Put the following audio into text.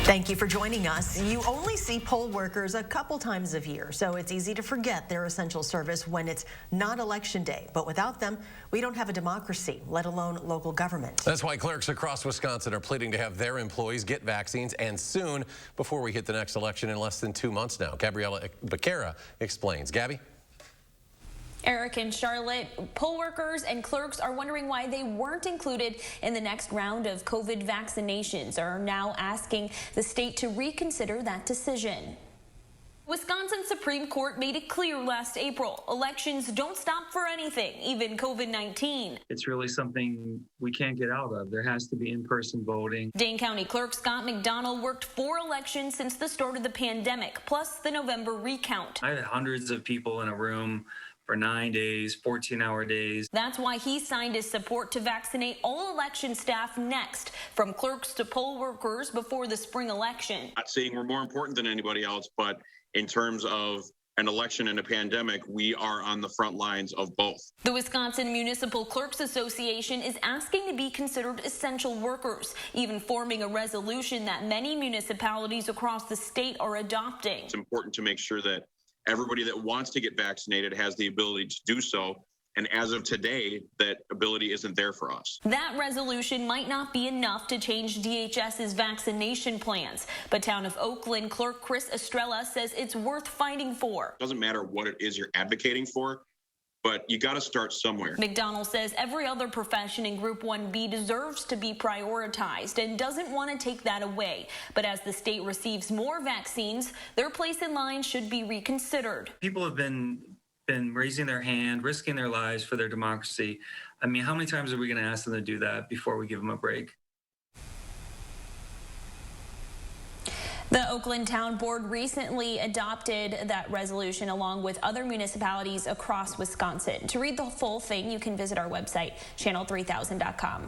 Thank you for joining us. You only see poll workers a couple times a year, so it's easy to forget their essential service when it's not election day. But without them, we don't have a democracy, let alone local government. That's why clerks across Wisconsin are pleading to have their employees get vaccines, and soon, before we hit the next election in less than 2 months now. Gabriella Becerra explains. Gabby? Eric and Charlotte, poll workers and clerks are wondering why they weren't included in the next round of COVID vaccinations, are now asking the state to reconsider that decision. Wisconsin Supreme Court made it clear last April, elections don't stop for anything, even COVID-19. It's really something we can't get out of. There has to be in-person voting. Dane County Clerk Scott McDonald worked 4 elections since the start of the pandemic, plus the November recount. I had hundreds of people in a room for 9 days, 14-hour days. That's why he signed his support to vaccinate all election staff next, from clerks to poll workers before the spring election. Not saying we're more important than anybody else, but in terms of an election and a pandemic, we are on the front lines of both. The Wisconsin Municipal Clerks Association is asking to be considered essential workers, even forming a resolution that many municipalities across the state are adopting. It's important to make sure that everybody that wants to get vaccinated has the ability to do so. And as of today, that ability isn't there for us. That resolution might not be enough to change DHS's vaccination plans, but Town of Oakland Clerk Chris Estrella says it's worth fighting for. It doesn't matter what it is you're advocating for, but you got to start somewhere. McDonald says every other profession in Group 1B deserves to be prioritized and doesn't want to take that away. But as the state receives more vaccines, their place in line should be reconsidered. People have been raising their hand, risking their lives for their democracy. I mean, how many times are we going to ask them to do that before we give them a break? The Oakland Town Board recently adopted that resolution along with other municipalities across Wisconsin. To read the full thing, you can visit our website, channel3000.com.